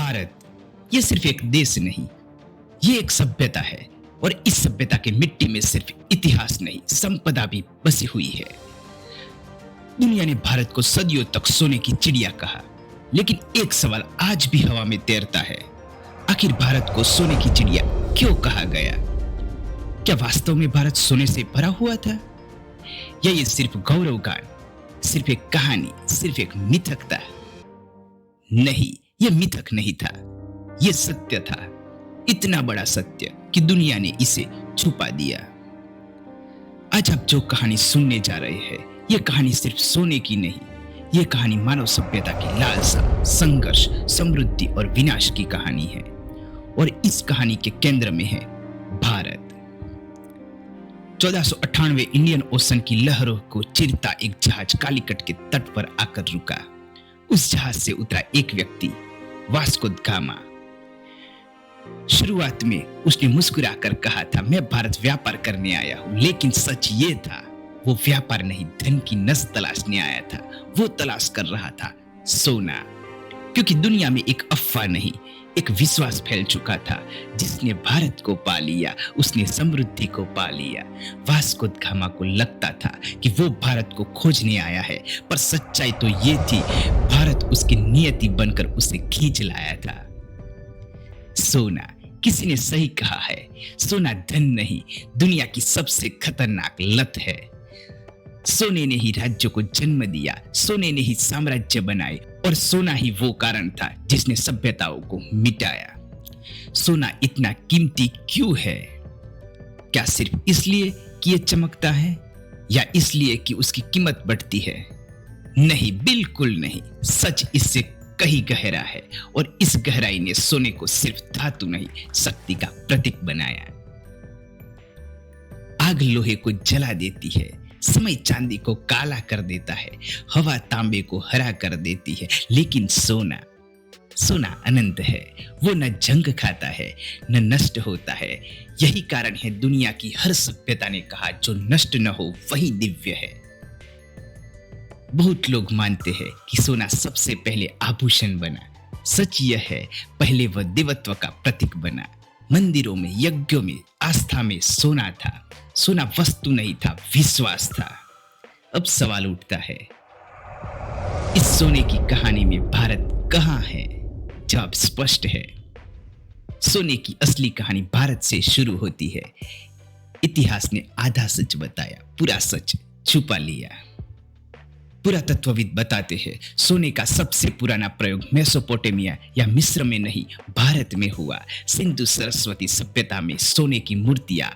भारत ये सिर्फ एक देश नहीं, ये एक सभ्यता है। और इस सभ्यता की मिट्टी में सिर्फ इतिहास नहीं, संपदा भी बसी हुई है। दुनिया ने भारत को सदियों तक सोने की चिड़िया कहा, लेकिन एक सवाल आज भी हवा में तैरता है। आखिर भारत को सोने की चिड़िया क्यों कहा गया? क्या वास्तव में भारत सोने से भरा हुआ था, या ये सिर्फ गौरव गान, सिर्फ एक कहानी, सिर्फ एक मिथक था? नहीं, यह मिथक नहीं था, यह सत्य था। इतना बड़ा सत्य कि दुनिया ने इसे छुपा दिया। आज आप जो कहानी सुनने जा रहे हैं, यह कहानी सिर्फ सोने की नहीं, यह कहानी मानव सभ्यता की लालसा, संघर्ष, समृद्धि और विनाश की कहानी है। और इस कहानी के केंद्र में है भारत। 1498 इंडियन ओशन की लहरों को चीरता एक जहाज कालीकट के तट पर आकर रुका। उस जहाज से उतरा एक व्यक्ति, वास्को द गामा। शुरुआत में उसने मुस्कुराकर कहा था, मैं भारत व्यापार करने आया हूं। लेकिन सच ये था, वो व्यापार नहीं, धन की नस तलाशने आया था। वो तलाश कर रहा था सोना, क्योंकि दुनिया में एक अफवाह नहीं, एक विश्वास फैल चुका था। जिसने भारत को पा लिया, उसने समृद्धि को पा लिया। वास्को द गामा को लगता था कि वो भारत को खोजने आया है, पर सच्चाई तो ये थी, भारत उसकी नियति बनकर उसे खींच लाया था। सोना, किसी ने सही कहा है, सोना धन नहीं, दुनिया की सबसे खतरनाक लत है। सोने ने ही राज्यों को जन्म दिया, सोने ने ही साम्राज्य बनाए, और सोना ही वो कारण था जिसने सभ्यताओं को मिटाया। सोना इतना कीमती क्यों है? क्या सिर्फ इसलिए कि यह चमकता है, या इसलिए कि उसकी कीमत बढ़ती है? नहीं, बिल्कुल नहीं। सच इससे कहीं गहरा है, और इस गहराई ने सोने को सिर्फ धातु नहीं, शक्ति का प्रतीक बनाया। आग लोहे को जला देती है, समय चांदी को काला कर देता है, हवा तांबे को हरा कर देती है, लेकिन सोना अनंत है। वो न जंग खाता है, न नष्ट होता है। यही कारण है दुनिया की हर सभ्यता ने कहा, जो नष्ट न हो वही दिव्य है। बहुत लोग मानते हैं कि सोना सबसे पहले आभूषण बना। सच यह है, पहले वह देवत्व का प्रतीक बना। मंदिरों में, यज्ञों में, आस्था में सोना था। सोना वस्तु नहीं था, विश्वास था। अब सवाल उठता है, इस सोने की कहानी में भारत कहां है? जवाब स्पष्ट है। सोने की असली कहानी भारत से शुरू होती है। इतिहास ने आधा सच बताया, पूरा सच छुपा लिया। पुरातत्वविद बताते हैं, सोने का सबसे पुराना प्रयोग मेसोपोटामिया या मिस्र में नहीं, भारत में हुआ। सिंधु सरस्वती सभ्यता में सोने की मूर्तियां,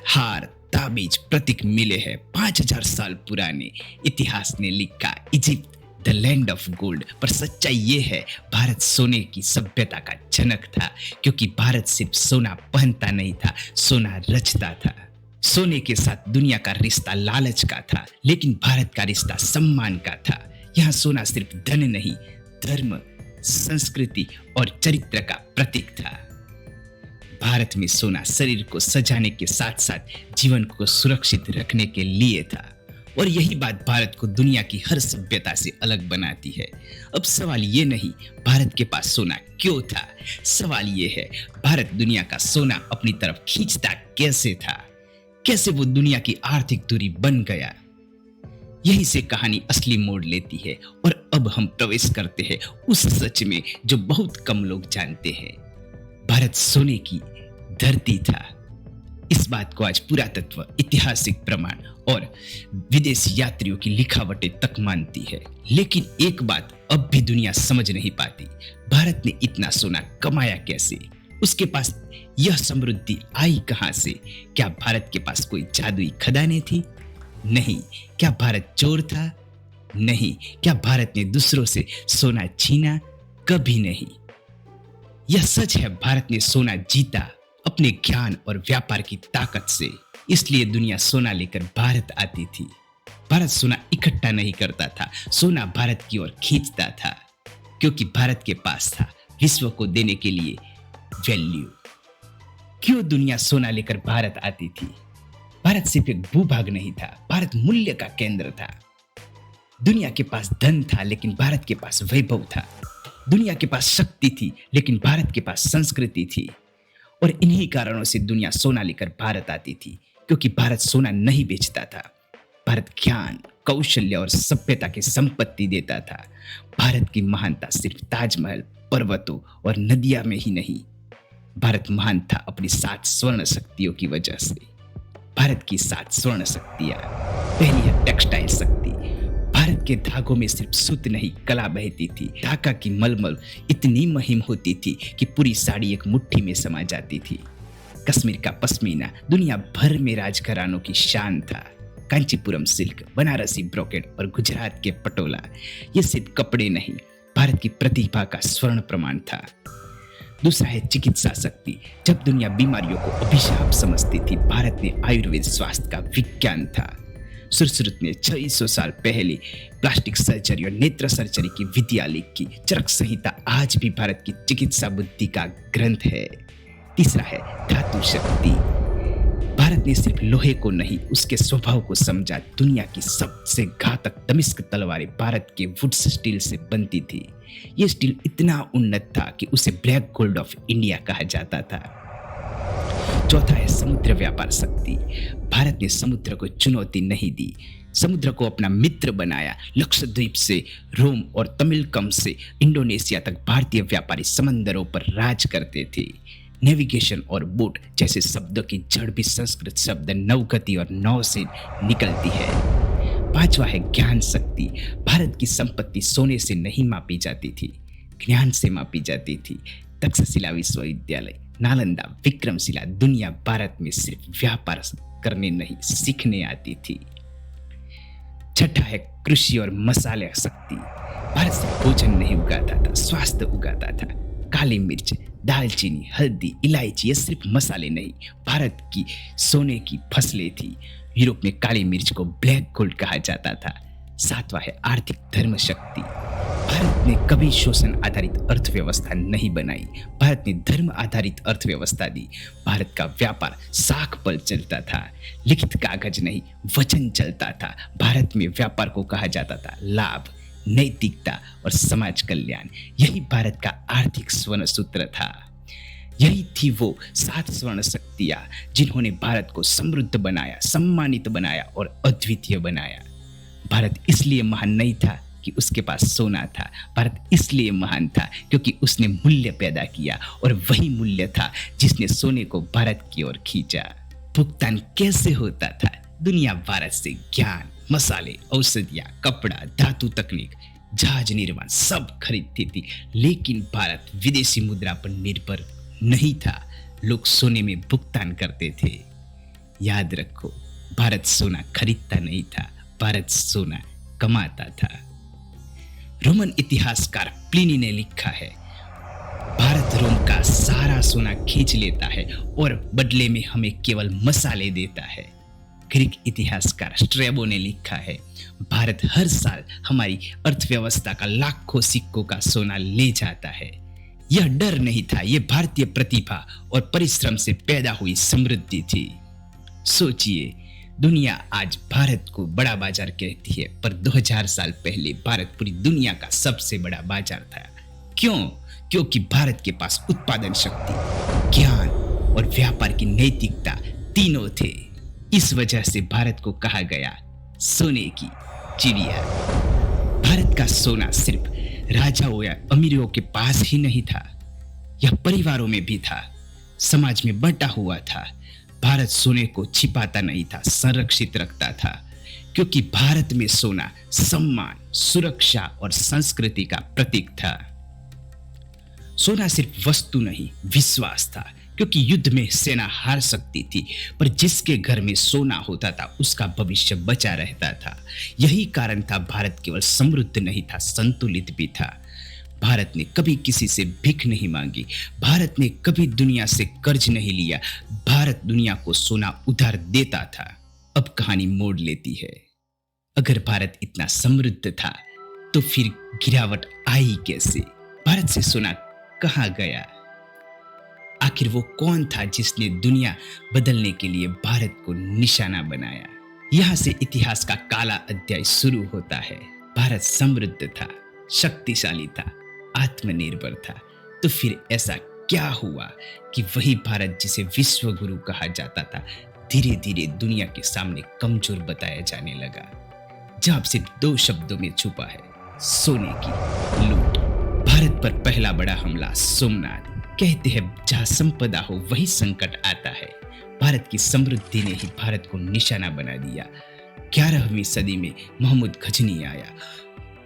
हार, ताबीज, प्रतीक मिले हैं 5000 साल पुराने। इतिहास ने लिखा, Egypt the land of gold. पर सच्चाई ये है, भारत सोने की सभ्यता का जनक था, क्योंकि भारत सिर्फ सोना पहनता नहीं था, सोना रचता था। सोने के साथ दुनिया का रिश्ता लालच का था, लेकिन भारत का रिश्ता सम्मान का था। यहाँ सोना सिर्फ धन नहीं, धर्म, संस्कृति और चरित्र का प्रतीक था। भारत में सोना शरीर को सजाने के साथ साथ जीवन को सुरक्षित रखने के लिए था। और यही बात भारत को दुनिया की हर सभ्यता से अलग बनाती है। अब सवाल ये नहीं भारत के पास सोना क्यों था, सवाल ये है भारत दुनिया का सोना अपनी तरफ खींचता कैसे था, कैसे वो दुनिया की आर्थिक दूरी बन गया। यही से कहानी असली मोड़ लेती है। और अब हम प्रवेश करते हैं उस सच में जो बहुत कम लोग जानते हैं। भारत सोने की धरती था। इस बात को आज पुरातत्व, ऐतिहासिक प्रमाण और विदेशी यात्रियों की लिखावटें तक मानती है। लेकिन एक बात अब भी दुनिया समझ नहीं पाती, भारत ने इतना सोना कमाया कैसे? उसके पास यह समृद्धि आई कहां से? क्या भारत के पास कोई जादुई खदानें थी? नहीं। क्या भारत चोर था? नहीं। क्या भारत ने दूसरों से सोना छीना? कभी नहीं। यह सच है, भारत ने सोना जीता अपने ज्ञान और व्यापार की ताकत से। इसलिए दुनिया सोना लेकर भारत आती थी। भारत सोना इकट्ठा नहीं करता था, सोना भारत की ओर खींचता था, क्योंकि भारत के पास था विश्व को देने के लिए वैल्यू। क्यों दुनिया सोना लेकर भारत आती थी? भारत सिर्फ एक भूभाग नहीं था, भारत मूल्य का केंद्र था। दुनिया के पास धन था, लेकिन भारत के पास वैभव था। दुनिया के पास शक्ति थी, लेकिन भारत के पास संस्कृति थी। और इन्हीं कारणों से दुनिया सोना लेकर भारत आती थी, क्योंकि भारत सोना नहीं बेचता था। भारत ज्ञान, कौशल्य और सभ्यता की संपत्ति देता था। भारत की महानता सिर्फ ताजमहल, पर्वतों और नदियां में ही नहीं, भारत महान था अपनी 7 स्वर्ण शक्तियों की वजह से। भारत की 7 स्वर्ण शक्तियां। पहली है टेक्सटाइल शक्ति। भारत के धागों में सिर्फ सूत नहीं, कला बहती थी। ढाका की मलमल इतनी मुहिम होती थी कि पूरी साड़ी एक मुट्ठी में समा जाती थी। कश्मीर का पश्मीना दुनिया भर में राजघरानों की शान था। कांचीपुरम सिल्क, बनारसी ब्रोकेड और गुजरात के पटोला, ये सिर्फ कपड़े नहीं, भारत की प्रतिभा का स्वर्ण प्रमाण था। दूसरा है चिकित्सा शक्ति। जब दुनिया बीमारियों को अभिशाप समझती थी, भारत में आयुर्वेद स्वास्थ्य का विज्ञान था। सुश्रुत ने 600 साल पहले प्लास्टिक सर्जरी और नेत्र सर्जरी की विधियां लिखी। चरक संहिता आज भी भारत की चिकित्सा बुद्धि का ग्रंथ है। तीसरा है धातु शक्ति। भारत ने सिर्फ लोहे को नहीं, उसके स्वभाव को समझा। दुनिया की सबसे घातक दमिश्क तलवारें भारत के वुड स्टील से बनती थी। यह स्टील इतना उन्नत था कि उसे ब्लैक गोल्ड ऑफ इंडिया कहा जाता था। चौथा है समुद्र व्यापार शक्ति। भारत ने समुद्र को चुनौती नहीं दी, समुद्र को अपना मित्र बनाया। लक्षद्वीप से रोम और तमिलकम से इंडोनेशिया तक भारतीय व्यापारी समंदरों पर राज करते थे। नेविगेशन और बोट जैसे शब्दों की जड़ भी संस्कृत शब्द नवगति और नौ से निकलती है। पांचवा है ज्ञान शक्ति। भारत की संपत्ति सोने से नहीं मापी जाती थी, ज्ञान से मापी जाती थी। तक्षशिला विश्वविद्यालय, नालंदा, विक्रमशिला, दुनिया भारत में सिर्फ व्यापार करने नहीं, सीखने आती थी। छठा है कृषि और मसाले शक्ति। भारत सिर्फ भोजन नहीं उगाता था, स्वास्थ्य उगाता था। काली मिर्च, दालचीनी, हल्दी, इलायची, ये सिर्फ मसाले नहीं, भारत की सोने की फसलें थी। यूरोप में काली मिर्च को ब्लैक गोल्ड कहा जाता था। सातवां है आर्थिक धर्म शक्ति। भारत ने कभी शोषण आधारित अर्थव्यवस्था नहीं बनाई, भारत ने धर्म आधारित अर्थव्यवस्था दी। भारत का व्यापार साख पर चलता था, लिखित कागज नहीं, वचन चलता था। भारत में व्यापार को कहा जाता था लाभ, नैतिकता और समाज कल्याण। यही भारत का आर्थिक स्वर्ण सूत्र था। यही थी वो 7 स्वर्ण शक्तियां जिन्होंने भारत को समृद्ध बनाया, सम्मानित बनाया और अद्वितीय बनाया। भारत इसलिए महान नहीं था कि उसके पास सोना था, भारत इसलिए महान था क्योंकि उसने मूल्य पैदा किया, और वही मूल्य था जिसने सोने को भारत की ओर खींचा। भुगतान कैसे होता था? दुनिया भारत से ज्ञान, मसाले, औषधियां, कपड़ा, धातु तकनीक, जहाज निर्माण सब खरीदती थी, लेकिन भारत विदेशी मुद्रा पर निर्भर नहीं था। लोग सोने में भुगतान करते थे। याद रखो, भारत सोना खरीदता नहीं था, भारत सोना कमाता था। रोमन इतिहासकार प्लिनी ने लिखा है, भारत रोम का सारा सोना खींच लेता है और बदले में हमें केवल मसाले देता है। ग्रीक इतिहासकार स्ट्रैबो ने लिखा है, भारत हर साल हमारी अर्थव्यवस्था का लाखों सिक्कों का सोना ले जाता है। यह डर नहीं था, यह भारतीय प्रतिभा और परिश्रम से पैदा हुई समृद्धि थी। सोचिए, दुनिया आज भारत को बड़ा बाजार कहती है, पर 2000 साल पहले भारत पूरी दुनिया का सबसे बड़ा बाजार था। क्यों? क्योंकि भारत के पास उत्पादन शक्ति, ज्ञान और व्यापार की नैतिकता तीनों थे। इस वजह से भारत को कहा गया सोने की चिड़िया। भारत का सोना सिर्फ राजाओं या अमीरों के पास ही नहीं था, यह परिवारों में भी था, समाज में बंटा हुआ था। भारत सोने को छिपाता नहीं था, संरक्षित रखता था, क्योंकि भारत में सोना सम्मान, सुरक्षा और संस्कृति का प्रतीक था। सोना सिर्फ वस्तु नहीं, विश्वास था, क्योंकि युद्ध में सेना हार सकती थी, पर जिसके घर में सोना होता था उसका भविष्य बचा रहता था। यही कारण था भारत केवल समृद्ध नहीं था, संतुलित भी था। भारत ने कभी किसी से भीख नहीं मांगी, भारत ने कभी दुनिया से कर्ज नहीं लिया, भारत दुनिया को सोना उधार देता था। अब कहानी मोड़ लेती है। अगर भारत इतना समृद्ध था तो फिर गिरावट आई कैसे? भारत से सोना कहाँ गया? आखिर वो कौन था जिसने दुनिया बदलने के लिए भारत को निशाना बनाया? यहाँ से इतिहास का काला अध्याय शुरू होता है। भारत समृद्ध था, शक्तिशाली था, आत्मनिर्भर था। तो फिर ऐसा क्या हुआ कि वही भारत जिसे विश्व गुरु कहा जाता था, धीरे धीरे दुनिया के सामने कमजोर बताया जाने लगा। जवाब सिर्फ दो शब्दों में छुपा है, सोने की लूट। भारत पर पहला बड़ा हमला सोमनाथ। कहते हैं जहां संपदा हो वही संकट आता है। भारत की समृद्धि ने ही भारत को निशाना बना दिया। 11वीं सदी में मोहम्मद गजनी आया।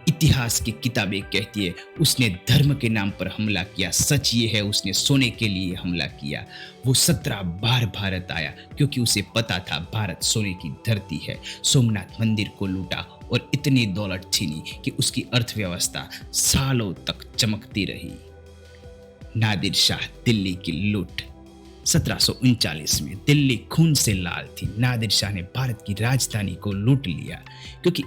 इतिहास की किताबें कहती है उसने धर्म के नाम पर हमला किया। सच ये है उसने सोने के लिए हमला किया। वो 17 बार भारत आया क्योंकि उसे पता था भारत सोने की धरती है। सोमनाथ मंदिर को लूटा और इतनी दौलत छीनी कि उसकी अर्थव्यवस्था सालों तक चमकती रही। नादिर शाह दिल्ली की लूट। 1739 में दिल्ली खून से लाल थी। नादिर शाह ने भारत की राजधानी को लूट लिया क्योंकि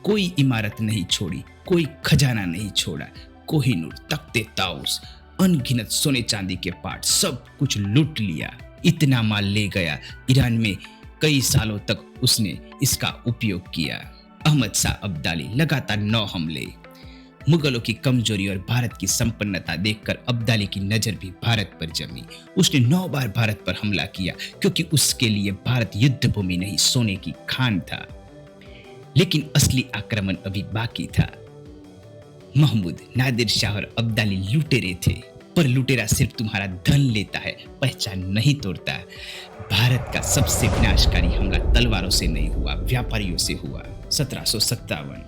कोई इमारत नहीं छोड़ी, कोई खजाना नहीं छोड़ा। कोहिनूर, तख्ते ताउस, अनगिनत सोने चांदी के पार्ट, सब कुछ लूट लिया। इतना माल ले गया, ईरान में कई सालों तक उसने इसका उपयोग किया। अहमद शाह अब्दाली, लगातार 9 हमले। मुगलों की कमजोरी और भारत की संपन्नता देखकर अब्दाली की नजर भी भारत पर जमी। उसने 9 बार भारत पर हमला किया क्योंकि उसके लिए भारत युद्ध भूमि नहीं, सोने की खान था। लेकिन असली आक्रमण अभी बाकी था। महमूद, नादिर शाह और अब्दाली लुटेरे थे, पर लुटेरा सिर्फ तुम्हारा धन लेता है, पहचान नहीं तोड़ता। भारत का सबसे विनाशकारी हमला तलवारों से नहीं हुआ, व्यापारियों से हुआ। 1757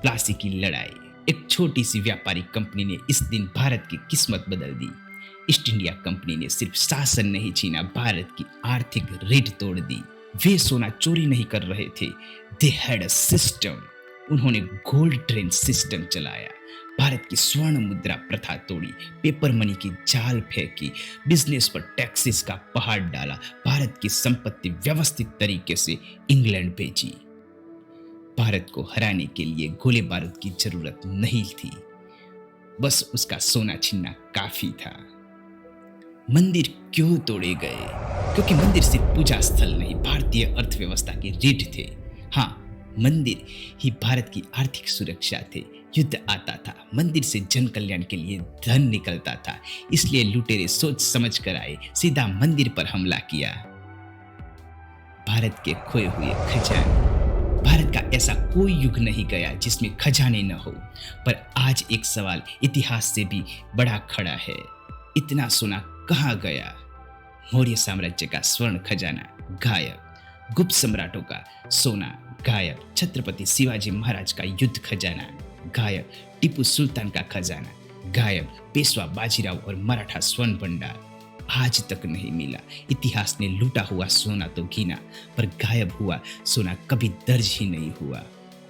प्लासी की लड़ाई। एक छोटी सी व्यापारी कंपनी ने इस दिन भारत की किस्मत बदल दी। ईस्ट इंडिया कंपनी ने सिर्फ शासन नहीं छीना, भारत की आर्थिक रीढ़ तोड़ दी। वे सोना चोरी नहीं कर रहे थे, दे हैड अ सिस्टम। उन्होंने गोल्ड ट्रेन सिस्टम चलाया, भारत की स्वर्ण मुद्रा प्रथा तोड़ी, पेपर मनी की जाल फेंकी, बिजनेस पर टैक्सेस का पहाड़ डाला, भारत की संपत्ति व्यवस्थित तरीके से इंग्लैंड भेजी। भारत को हराने के लिए गोले बारूद की जरूरत नहीं थी, बस उसका सोना छीनना काफी था। मंदिर क्यों तोड़े गए? क्योंकि मंदिर सिर्फ पूजा स्थल नहीं, भारतीय अर्थव्यवस्था के रीढ़ थे। हाँ, मंदिर ही भारत की आर्थिक सुरक्षा थे। युद्ध आता था, मंदिर से जन कल्याण के लिए धन निकलता था, इसलिए लुटेरे सोच समझ कर आए, सीधा मंदिर पर हमला किया। भारत के खोए हुए खजाने। भारत का ऐसा कोई युग नहीं गया जिसमें खजाने न हो, पर आज एक सवाल इतिहास से भी बड़ा खड़ा है, इतना सोना कहाँ गया? मौर्य साम्राज्य का स्वर्ण खजाना गायब, गुप्त सम्राटों का सोना गायब, छत्रपति शिवाजी महाराज का युद्ध खजाना गायब, टीपू सुल्तान का खजाना गायब, पेशवा बाजीराव और मराठा स्वर्ण भंडार आज तक नहीं मिला। इतिहास ने लूटा हुआ सोना तो गिना, पर गायब हुआ सोना कभी दर्ज ही नहीं हुआ।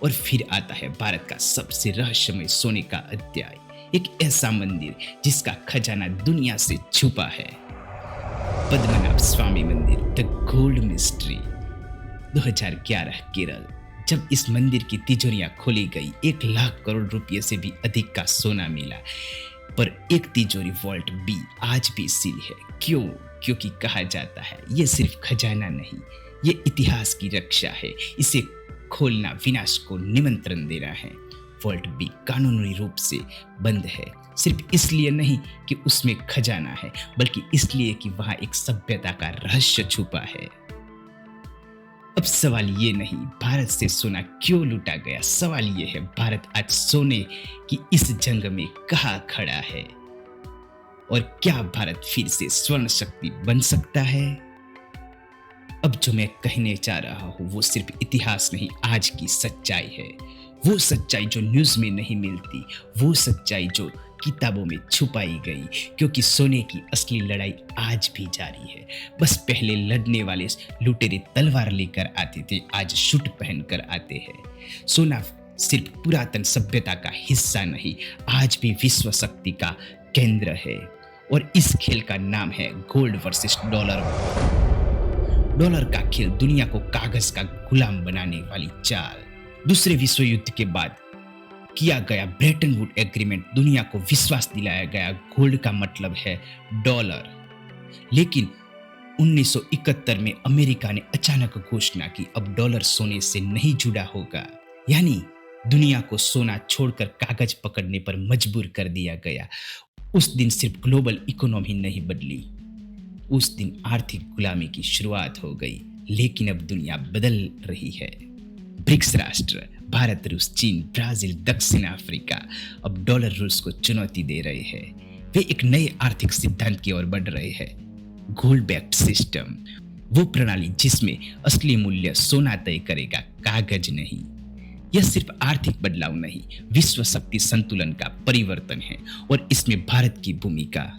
और फिर आता है भारत का सबसे रहस्यमय सोने का अध्याय, एक ऐसा मंदिर जिसका खजाना दुनिया से छुपा है। पद्मनाभ स्वामी मंदिर, द गोल्ड मिस्ट्री। 2011 केरल। जब इस मंदिर की तिजोरियां खोली गई, 1 लाख करोड़ रुपए से भी अधिक का सोना मिला, पर एक तिजोरी वॉल्ट बी आज भी सील है। क्यों? क्योंकि कहा जाता है ये सिर्फ खजाना नहीं, ये इतिहास की रक्षा है, इसे खोलना विनाश को निमंत्रण देना है। वॉल्ट बी कानूनी रूप से बंद है, सिर्फ इसलिए नहीं कि उसमें खजाना है, बल्कि इसलिए कि वहां एक सभ्यता का रहस्य छुपा है। अब सवाल ये नहीं भारत से सोना क्यों लूटा गया, सवाल ये है भारत आज सोने की इस जंग में कहाँ खड़ा है, और क्या भारत फिर से स्वर्ण शक्ति बन सकता है? अब जो मैं कहने जा रहा हूँ वो सिर्फ इतिहास नहीं, आज की सच्चाई है। वो सच्चाई जो न्यूज में नहीं मिलती, वो सच्चाई जो किताबों में छुपाई गई, क्योंकि सोने की असली लड़ाई आज भी जारी है। बस पहले लड़ने वाले लुटेरे तलवार लेकर आते थे, आज शूट पहनकर आते हैं। सोना सिर्फ पुरातन सभ्यता का हिस्सा नहीं, आज भी विश्व शक्ति का केंद्र है। और इस खेल का नाम है गोल्ड वर्सेस डॉलर। डॉलर का खेल दुनिया को कागज का गुलाम बनाने वाली चाल। दूसरे विश्व युद्ध के बाद किया गया ब्रेटन वुड एग्रीमेंट दुनिया को विश्वास दिलाया गया गोल्ड का मतलब है डॉलर। लेकिन 1971 में अमेरिका ने अचानक घोषणा की अब डॉलर सोने से नहीं जुड़ा होगा, यानी दुनिया को सोना छोड़कर कागज पकड़ने पर मजबूर कर दिया गया। उस दिन सिर्फ ग्लोबल इकोनॉमी नहीं बदली, उस दिन आर्थिक गुलामी की शुरुआत हो गई। लेकिन अब दुनिया बदल रही है। ब्रिक्स राष्ट्र भारत, रूस, चीन, ब्राजील, दक्षिण अफ्रीका अब डॉलर रूल्स को चुनौती दे रहे हैं। वे एक नए आर्थिक सिद्धांत की ओर बढ़ रहे हैं, गोल्ड बैक्ड सिस्टम, वो प्रणाली जिसमें असली मूल्य सोना तय करेगा, कागज नहीं। यह सिर्फ आर्थिक बदलाव नहीं, विश्व शक्ति संतुलन का परिवर्तन है और इसमें भारत की भूमिका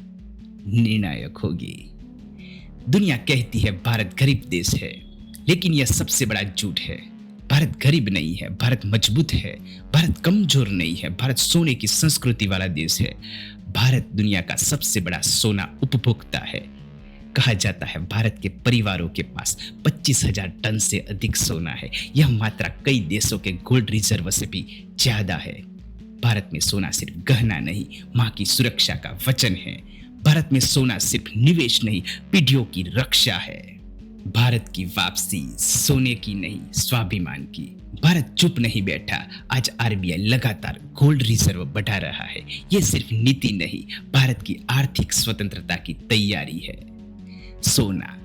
निर्णायक होगी। दुनिया कहती है भारत गरीब देश है, लेकिन यह सबसे बड़ा झूठ है। भारत गरीब नहीं है, भारत मजबूत है। भारत कमजोर नहीं है, भारत सोने की संस्कृति वाला देश है। भारत दुनिया का सबसे बड़ा सोना उपभोक्ता है। कहा जाता है भारत के परिवारों के पास 25,000 टन से अधिक सोना है। यह मात्रा कई देशों के गोल्ड रिजर्व से भी ज्यादा है। भारत में सोना सिर्फ गहना नहीं, मां की सुरक्षा का वचन है। भारत में सोना सिर्फ निवेश नहीं, पीढ़ियों की रक्षा है। भारत की वापसी सोने की नहीं, स्वाभिमान की। भारत चुप नहीं बैठा। आज आरबीआई लगातार गोल्ड रिजर्व बढ़ा रहा है। यह सिर्फ नीति नहीं, भारत की आर्थिक स्वतंत्रता की तैयारी है। सोना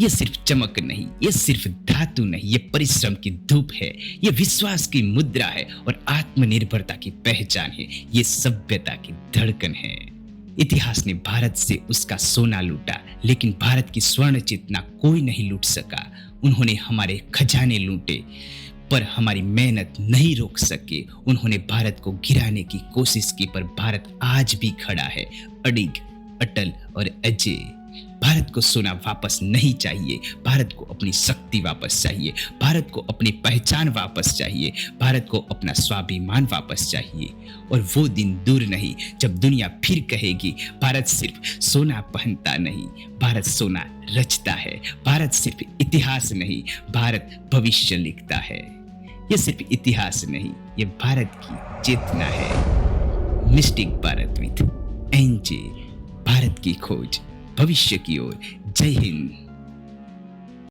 यह सिर्फ चमक नहीं, यह सिर्फ धातु नहीं, यह परिश्रम की धूप है, यह विश्वास की मुद्रा है और आत्मनिर्भरता की पहचान है। यह सभ्यता की धड़कन है। इतिहास ने भारत से उसका सोना लूटा, लेकिन भारत की स्वर्ण चेतना कोई नहीं लूट सका। उन्होंने हमारे खजाने लूटे, पर हमारी मेहनत नहीं रोक सके। उन्होंने भारत को गिराने की कोशिश की, पर भारत आज भी खड़ा है, अडिग, अटल और अजय। भारत को सोना वापस नहीं चाहिए, भारत को अपनी शक्ति वापस चाहिए, भारत को अपनी पहचान वापस चाहिए, भारत को अपना स्वाभिमान वापस चाहिए। और वो दिन दूर नहीं जब दुनिया फिर कहेगी भारत सिर्फ सोना पहनता नहीं, भारत सोना रचता है। भारत सिर्फ इतिहास नहीं, भारत भविष्य लिखता है। यह सिर्फ इतिहास नहीं, यह भारत की चेतना है। Mistake Bharat with NJ, Bharat की खोज भविष्य की ओर। जय हिंद।